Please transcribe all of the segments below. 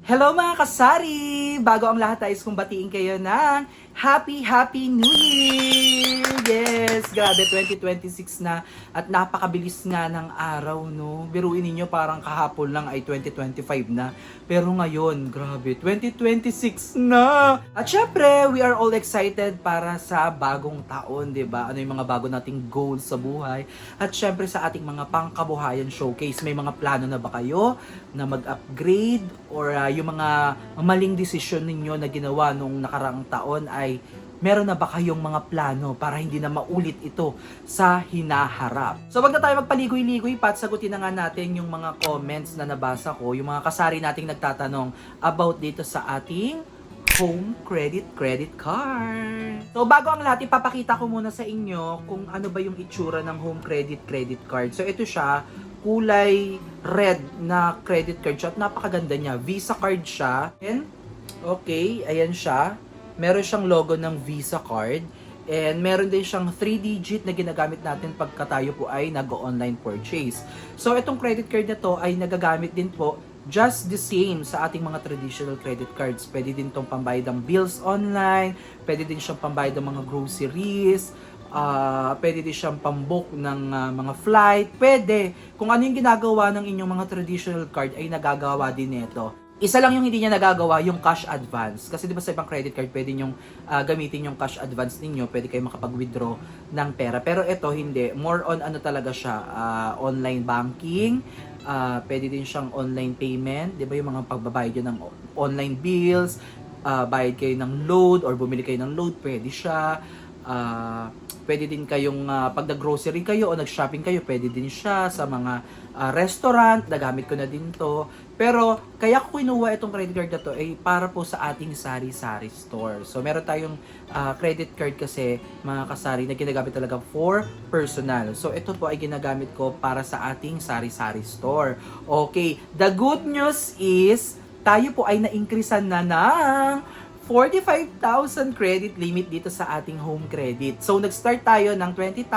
Hello mga kasari! Bago ang lahat tayo kung batiin kayo ng Happy New Year! Yes! Grabe, 2026 na at napakabilis nga ng araw, no? Biruin ninyo parang kahapon lang ay 2025 na. Pero ngayon, grabe, 2026 na! At syempre, we are all excited para sa bagong taon, di ba? Ano yung mga bago nating goals sa buhay? At syempre sa ating mga pangkabuhayan showcase, may mga plano na ba kayo na mag-upgrade or yung mga maling desisyon ninyo na ginawa nung nakaraang taon ay meron na ba kayong mga plano para hindi na maulit ito sa hinaharap? So wag na tayo magpaligoy-ligoy pa at sagutin na nga natin yung mga comments na nabasa ko, yung mga kasari nating nagtatanong about dito sa ating home credit card. So bago ang lahat, ipapakita ko muna sa inyo kung ano ba yung itsura ng home credit card. So ito siya, kulay red na credit card siya at napakaganda niya. Visa card siya. And, okay, ayan siya. Meron siyang logo ng Visa card. And meron din siyang 3-digit na ginagamit natin pagka tayo po ay nag-online purchase. So itong credit card na to ay nagagamit din po just the same sa ating mga traditional credit cards. Pwede din itong pambayad ng bills online, pwede din siyang pambayad ng mga groceries, pwede din siyang pambook ng mga flight, pwede. Kung ano yung ginagawa ng inyong mga traditional card ay nagagawa din nito. Isa lang yung hindi niya nagagawa, yung cash advance. Kasi di ba sa ibang credit card, pwede nyong gamitin yung cash advance ninyo, pwede kayo makapag-withdraw ng pera. Pero ito hindi, more on ano talaga siya, online banking, pwede din siyang online payment, di ba yung mga pagbabayad yun ng online bills, bayad kayo ng load or bumili kayo ng load, pwede siya. Pwede din kayong pag nag-grocery kayo o nag-shopping kayo, pwede din siya sa mga restaurant, nagamit ko na din to. Pero kaya ko kinuha itong credit card na to ay para po sa ating sari-sari store. So meron tayong credit card kasi mga kasari na ginagamit talaga for personal. So ito po ay ginagamit ko para sa ating sari-sari store. Okay, the good news is tayo po ay na-increasean na ng 45,000 credit limit dito sa ating home credit. So, nag-start tayo ng 20,000,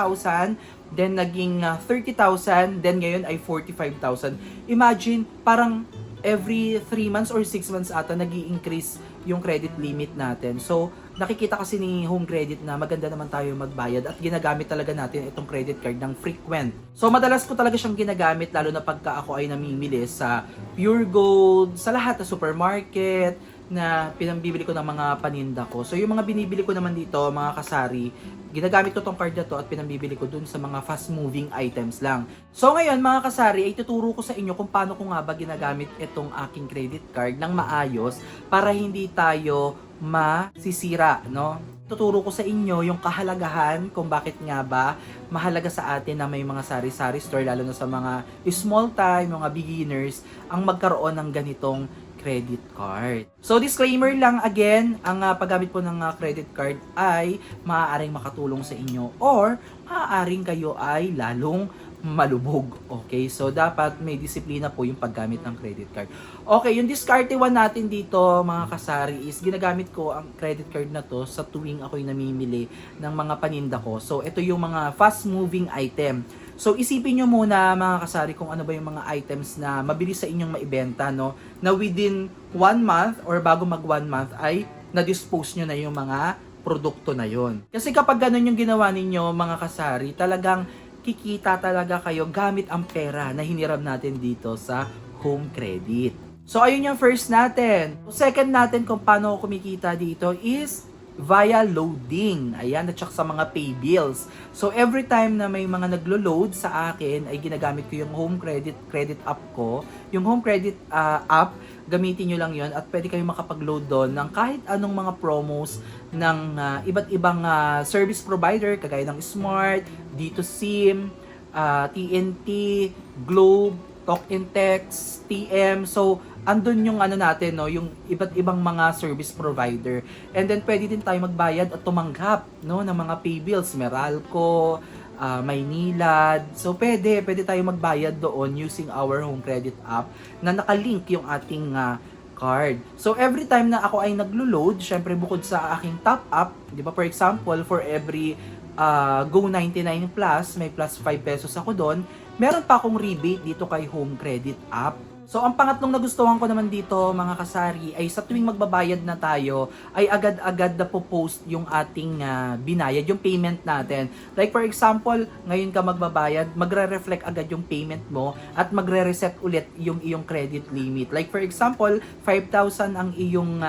then naging 30,000, then ngayon ay 45,000. Imagine, parang every 3 months or 6 months ata nag-i-increase yung credit limit natin. So, nakikita kasi ni home credit na maganda naman tayo magbayad at ginagamit talaga natin itong credit card ng frequent. So, madalas ko talaga siyang ginagamit lalo na pagka ako ay namimili sa Pure Gold, sa lahat na supermarket, na pinambibili ko ng mga paninda ko. So yung mga binibili ko naman dito, mga kasari, ginagamit ko tong card na to at pinambibili ko dun sa mga fast moving items lang. So ngayon mga kasari, ay tuturo ko sa inyo kung paano ko nga ba ginagamit itong aking credit card ng maayos para hindi tayo masisira, no? Tuturo ko sa inyo yung kahalagahan kung bakit nga ba mahalaga sa atin na may mga sari-sari store, lalo na sa mga small time, mga beginners, ang magkaroon ng ganitong credit card. So disclaimer lang again, ang paggamit po ng credit card ay maaaring makatulong sa inyo or maaaring kayo ay lalong malubog. Okay? So dapat may disiplina po yung paggamit ng credit card. Okay, yung diskarte one natin dito mga kasari is ginagamit ko ang credit card na to sa tuwing ako'y namimili ng mga paninda ko. So ito yung mga fast moving item. So isipin nyo muna mga kasari kung ano ba yung mga items na mabilis sa inyong maibenta, no? Na within 1 month or bago mag 1 month ay na-dispose nyo na yung mga produkto na yon. Kasi kapag ganun yung ginawa ninyo mga kasari, talagang kikita talaga kayo gamit ang pera na hiniram natin dito sa home credit. So ayun yung first natin. Second natin kung paano kumikita dito is via loading. Ayan, at saka sa mga pay bills. So, every time na may mga naglo-load sa akin, ay ginagamit ko yung home credit app ko. Yung home credit app, gamitin nyo lang yon at pwede kayo makapag-load doon ng kahit anong mga promos ng iba't ibang service provider, kagaya ng Smart, Dito SIM, TNT, Globe, Talk in Text, TM. So, andun yung ano natin, no, yung iba't ibang mga service provider. And then pwede din tayo magbayad at tumanggap, no, ng mga pay bills, Meralco, Maynilad. So pwede tayo magbayad doon using our home credit app na nakalink yung ating card. So every time na ako ay naglo-load, syempre bukod sa aking top up, 'di ba, for example, for every Go 99 plus, may plus 5 pesos ako doon, meron pa akong rebate dito kay home credit app. So ang pangatlong nagustuhan ko naman dito mga kasari ay sa tuwing magbabayad na tayo ay agad-agad na po-post yung ating binayad, yung payment natin. Like for example, ngayon ka magbabayad, magre-reflect agad yung payment mo at magre-reset ulit yung iyong credit limit. Like for example, 5,000 ang iyong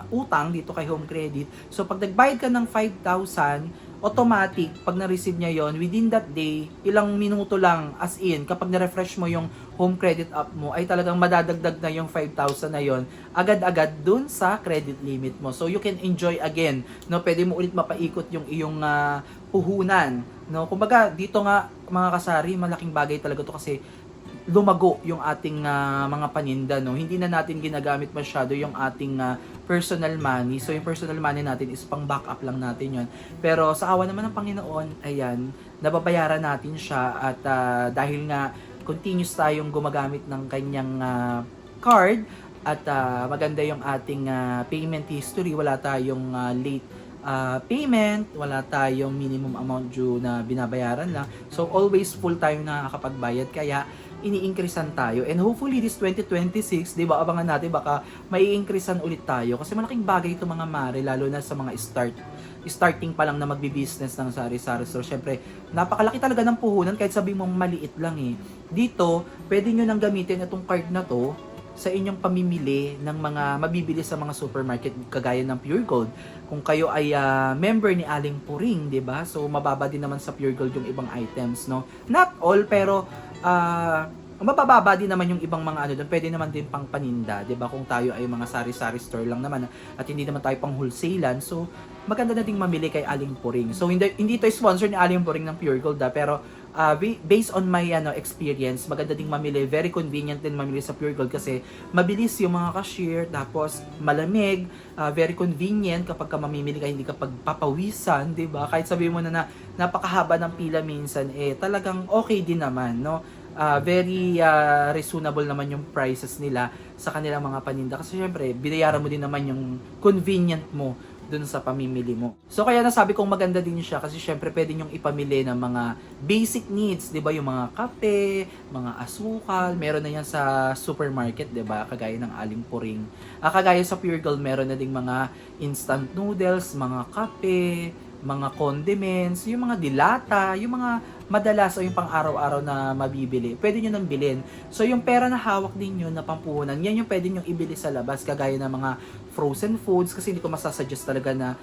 utang dito kay Home Credit. So pag nagbayad ka ng 5,000, automatic, pag na-receive niya yon within that day, ilang minuto lang, as in, kapag na-refresh mo yung home credit app mo, ay talagang madadagdag na yung 5,000 na yon agad-agad dun sa credit limit mo. So, you can enjoy again, no? Pwede mo ulit mapaikot yung iyong puhunan, no? Kumbaga, dito nga, mga kasari, malaking bagay talaga to kasi lumago yung ating mga paninda, no? Hindi na natin ginagamit masyado yung ating personal money. So yung personal money natin is pang backup lang natin yon. Pero sa awa naman ng Panginoon, ayan, nababayaran natin siya at dahil nga continuous tayong gumagamit ng kanyang card at maganda yung ating payment history, wala tayong late payment, wala tayong minimum amount due na binabayaran lang. So always full tayo nakakapagbayad kaya ini-increasean tayo. And hopefully this 2026, 'di ba, abangan natin baka mai-increasean ulit tayo kasi malaking bagay ito mga mare lalo na sa mga starting pa lang na magbi-business ng sari-sari store. Syempre, napakalaki talaga ng puhunan kahit sabi mong maliit lang eh. Dito, pwede nyo nang gamitin itong card na to sa inyong pamimili ng mga mabibili sa mga supermarket kagaya ng Pure Gold. Kung kayo ay member ni Aling Puring, 'di ba? So mababa din naman sa Pure Gold yung ibang items, no? Not all pero mabababa din naman yung ibang mga ano doon. Pwede naman din pang paninda, 'di ba? Kung tayo ay mga sari-sari store lang naman at hindi naman tayo pang wholesalan. So maganda na ding mamili kay Aling Puring. So hindi ito sponsor ni Aling Puring ng Pure Gold pero based on my experience, maganda ding mamili, very convenient din mamili sa Pure Gold kasi mabilis yung mga cashier, tapos malamig, very convenient kapag ka mamimili ka, hindi ka pagpapawisan, 'di ba? Kahit sabihin mo na napakahaba ng pila minsan, talagang okay din naman, no? Very reasonable naman yung prices nila sa kanilang mga paninda kasi syempre, binayaran mo din naman yung convenient mo dun sa pamimili mo. So kaya nasabi kong maganda din siya kasi syempre pwede nyong ipamili ng mga basic needs, 'di ba? Yung mga kape, mga asukal, meron na yan sa supermarket, 'di ba? Kagaya ng Aling Puring. Kagaya sa Pure Gold, meron na ding mga instant noodles, mga kape, mga condiments, yung mga dilata, yung mga madalas o yung pang araw-araw na mabibili, pwede nyo nang bilhin. So yung pera na hawak ninyo na pampuhunan, yan yung pwede nyo ibili sa labas, kagaya ng mga frozen foods, kasi hindi ko masasuggest talaga na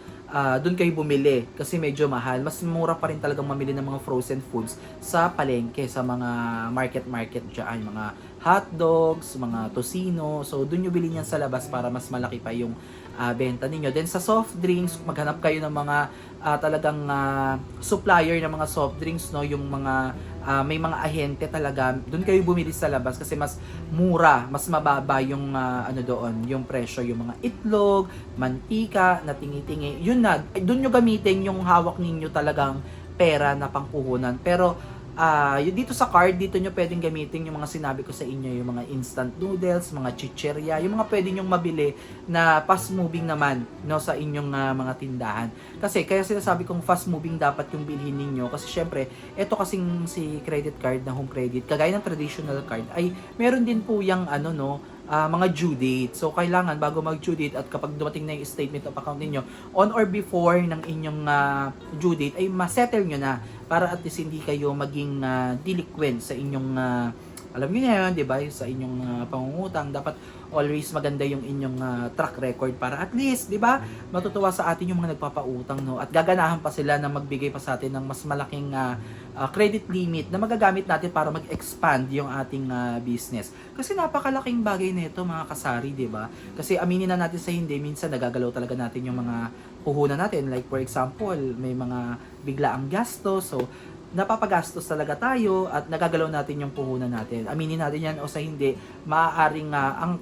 doon kayo bumili kasi medyo mahal. Mas mura pa rin talagang mamili ng mga frozen foods sa palengke, sa mga market dyan, mga hot dogs, mga tocino. So doon nyo bilhin yan sa labas para mas malaki pa yung benta ninyo. Then sa soft drinks, maghanap kayo ng mga talagang supplier ng mga soft drinks, no, yung mga may mga ahente talaga, doon kayo bumili sa labas kasi mas mura, mas mababa yung ano doon, yung presyo, yung mga itlog, mantika na tingi-tingi. Yun na, doon nyo gamitin yung hawak ninyo talagang pera na pangpuhunan. Pero dito sa card, dito nyo pwedeng gamitin yung mga sinabi ko sa inyo, yung mga instant noodles, mga chicherya, yung mga pwede nyong mabili na fast moving naman, no, sa inyong mga tindahan. Kasi kaya sinasabi kong fast moving dapat yung bilhin ninyo kasi syempre, eto kasing si credit card na Home Credit, kagaya ng traditional card, ay meron din po yung mga due date. So, kailangan bago mag-due date at kapag dumating na yung statement of account ninyo, on or before ng inyong due date, ay masettle nyo na para at least hindi kayo maging delinquent sa inyong alam niyo na yun, di ba? Sa inyong pangungutang, dapat always maganda yung inyong track record para at least, di ba? Matutuwa sa atin yung mga nagpapautang, no? At gaganahan pa sila na magbigay pa sa atin ng mas malaking credit limit na magagamit natin para mag-expand yung ating business. Kasi napakalaking bagay nito, mga kasari, di ba? Kasi aminin na natin sa hindi, minsan nagagalaw talaga natin yung mga puhunan natin. Like for example, may mga biglaang gasto, so napapagastos talaga tayo at nagagalaw natin yung puhunan natin. Aminin natin yan o sa hindi, maaaring ang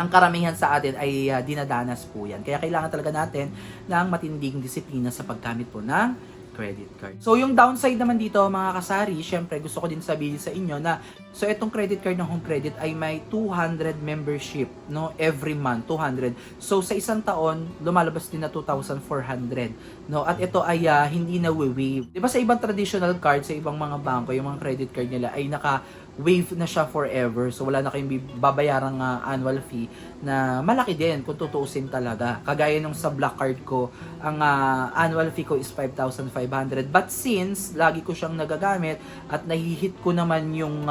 karamihan sa atin ay dinadanas po yan. Kaya kailangan talaga natin ng matinding disiplina sa paggamit po ng credit card. So yung downside naman dito, mga kasari, syempre gusto ko din sabihin sa inyo na so itong credit card ng Home Credit ay may 200 membership, no, every month, 200. So sa isang taon, lumalabas din na 2,400, no, at ito ay hindi na waive. 'Di ba sa ibang traditional card, sa ibang mga bangko, yung mga credit card nila ay naka wave na siya forever. So wala na kayong babayarang annual fee na malaki din kung tutuusin talaga. Kagaya nung sa black card ko, ang annual fee ko is 5,500. But since lagi ko siyang nagagamit at nahihit ko naman yung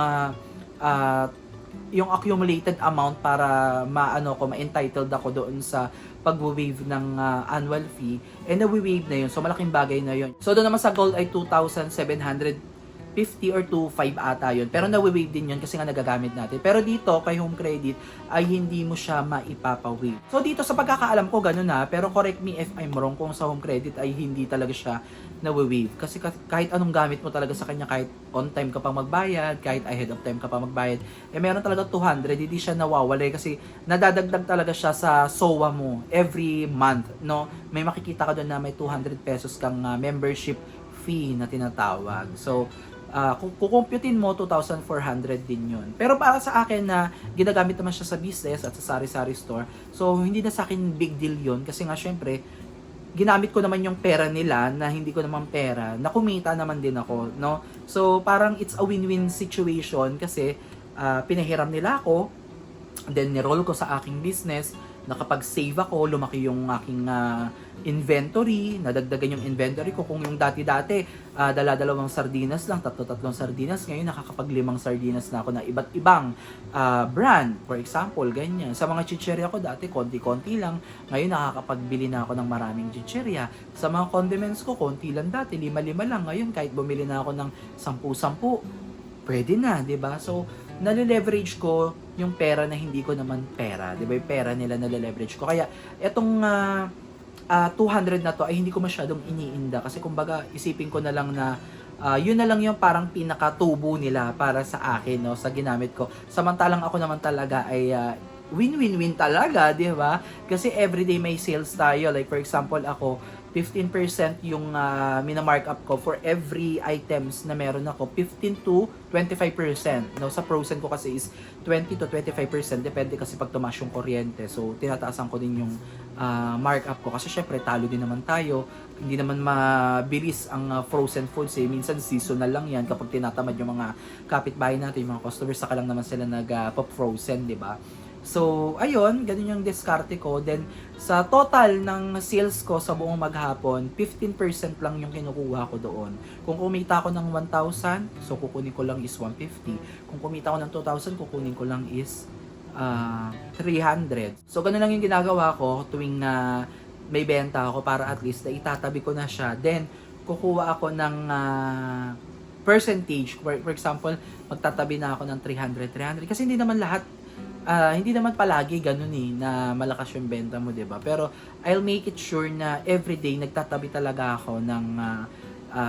accumulated amount para ma-entitled ako doon sa pag-waive ng annual fee, na-waive na yun. So, malaking bagay na yun. So, doon naman sa gold ay 2,750 or 2,500 ata yun. Pero na-waive din yun kasi nga nagagamit natin. Pero dito, kay home credit, ay hindi mo siya maipapa-waive. So, dito sa pagkakaalam ko, ganun na. Pero correct me if I'm wrong, kung sa home credit ay hindi talaga siya na-waive. Kasi kahit anong gamit mo talaga sa kanya, kahit on time ka pa magbayad, kahit ahead of time ka pa magbayad, meron talaga 200, hindi siya nawawala kasi nadadagdag talaga siya sa SOA mo every month, no? May makikita ka doon na may 200 pesos kang membership fee na tinatawag. So, kung kukumputin mo, 2,400 din yun. Pero para sa akin na ginagamit naman siya sa business at sa sari-sari store, so hindi na sa akin big deal yun kasi nga syempre, ginamit ko naman yung pera nila na hindi ko naman pera, na kumita naman din ako, no? So, parang it's a win-win situation kasi pinahiram nila ako, then niroll ko sa aking business, nakapag-save ako, lumaki yung aking inventory, nadagdagan yung inventory ko. Kung yung dati-dati, dala-dalawang sardinas lang, tatlo-tatlong sardinas, ngayon nakakapag-5 sardinas na ako na iba't ibang brand. For example, ganyan. Sa mga chichirya ko dati, konti-konti lang. Ngayon nakakapagbili na ako ng maraming chichirya. Sa mga condiments ko, konti lang dati, 5-5 lang. Ngayon kahit bumili na ako ng 10-10, pwede na, 'di ba? So, nale-leverage ko yung pera na hindi ko naman pera, 'di ba? Yung pera nila nale-leverage ko. Kaya etong 200 na to ay hindi ko masyadong iniinda kasi kumbaga isipin ko na lang na yun na lang yung parang pinakatubo nila para sa akin, no, sa ginamit ko. Samantalang ako naman talaga ay win-win-win talaga, 'di ba? Kasi everyday may sales tayo. Like for example, ako 15% yung mina-markup ko for every items na meron ako. 15 to 25%. No, sa frozen ko kasi is 20 to 25%. Depende kasi pag tumaas yung kuryente. So, tinataasan ko din yung markup ko. Kasi syempre, talo din naman tayo. Hindi naman mabilis ang frozen foods. Minsan, seasonal lang yan kapag tinatamad yung mga kapitbahay natin, yung mga customers, saka lang naman sila nag-pop frozen, di ba? So, ayun, ganun yung diskarte ko. Then, sa total ng sales ko sa buong maghapon, 15% lang yung kinukuha ko doon. Kung kumita ako ng 1,000, so kukunin ko lang is 150. Kung kumita ako ng 2,000, kukunin ko lang is 300. So, ganun lang yung ginagawa ko tuwing may benta ako para at least na itatabi ko na siya. Then, kukuha ako ng percentage. For example, magtatabi na ako ng 300. Kasi hindi naman lahat hindi naman palagi ganun na malakas yung benta mo, 'di ba? Pero I'll make it sure na everyday nagtatabi talaga ako ng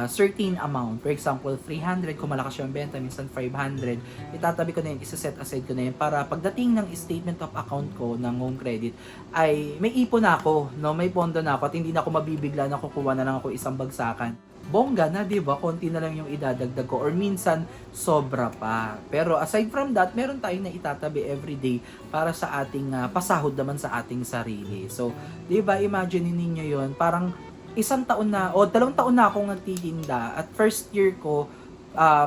certain amount. For example, 300 kung malakas yung benta, minsan 500. Itatabi ko na yun, isa-set aside ko na yun para pagdating ng statement of account ko ng home credit ay may ipon na ako, no? May pondo na ako at hindi na ako mabibigla na kukuha na lang ako isang bagsakan. Bongga na, 'di ba? Konti na lang yung idadagdag ko or minsan sobra pa. Pero aside from that, meron tayong na itatabi everyday para sa ating pasahod naman sa ating sarili. So, 'di ba? Imagine ninyo 'yon, parang 1 taon na o 2 taon na akong nagtitinda. At first year ko,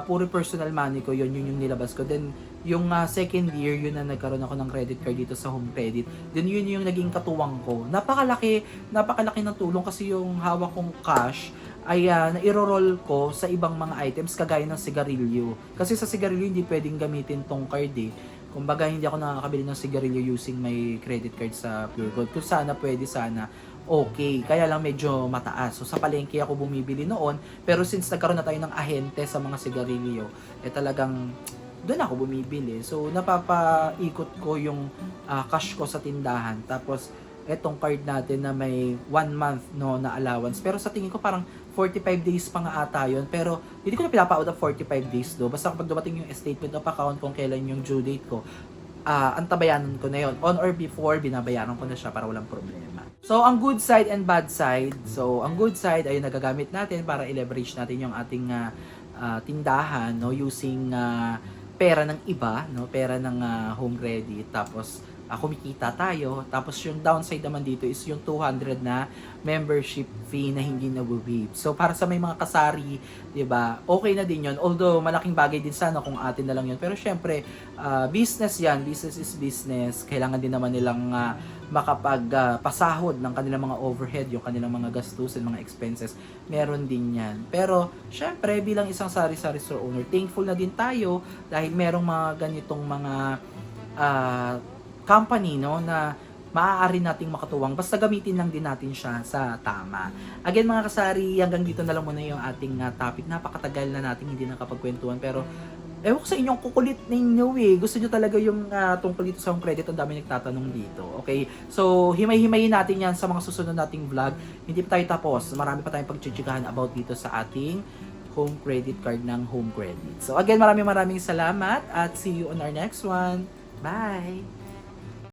puro personal money ko, yun yung nilabas ko. Then yung second year, yun na nagkaroon ako ng credit card dito sa home credit. Then yun yung naging katuwang ko. Napakalaki ng tulong kasi yung hawak kong cash ay nairo-roll ko sa ibang mga items kagaya ng sigarilyo. Kasi sa sigarilyo hindi pwedeng gamitin tong card Kumbaga hindi ako nakakabili ng sigarilyo using my credit card sa Pure Gold. Kung sana pwede, sana okay. Kaya lang medyo mataas. So sa palengke ako bumibili noon, pero since nagkaroon na tayo ng ahente sa mga sigarilyo, talagang doon ako bumibili. So napapaikot ko yung cash ko sa tindahan. Tapos etong card natin na may 1 month na allowance. Pero sa tingin ko parang 45 days pa nga ata yun. Pero hindi ko na pinapaut ang 45 days Basta kapag dumating yung statement of account kung kailan yung due date ko, antabayanan ko na yun. On or before, binabayaran ko na siya para walang problema. So, ang good side and bad side. So, ang good side ay nagagamit natin para i-leverage natin yung ating tindahan using pera ng iba, pera ng home credit. Tapos, kumikita tayo. Tapos yung downside naman dito is yung 200 na membership fee na hindi na-waive. So para sa may mga kasari, 'di ba? Okay na din 'yon. Although malaking bagay din sana kung atin na lang 'yon. Pero syempre, business 'yan, business is business. Kailangan din naman nilang makapag pasahod ng kanilang mga overhead, yung kanilang mga gastusin, mga expenses. Meron din 'yan. Pero syempre bilang isang sari-sari store owner, thankful na din tayo dahil merong mga ganitong mga company, no, na maaari nating makatuwang basta gamitin lang din natin siya sa tama. Again mga kasari, hanggang dito na lang muna yung ating topic. Napakatagal na natin hindi nakapagkwentuhan, pero ewan ko sa inyong kukulit ninyo eh. Gusto nyo talaga yung tungkol dito sa home credit. Ang dami nagtatanong dito. Okay? So, himay-himayin natin yan sa mga susunod nating vlog. Hindi pa tayo tapos. Marami pa tayong pagchichikahan about dito sa ating home credit card ng Home Credit. So, again, maraming salamat at see you on our next one. Bye!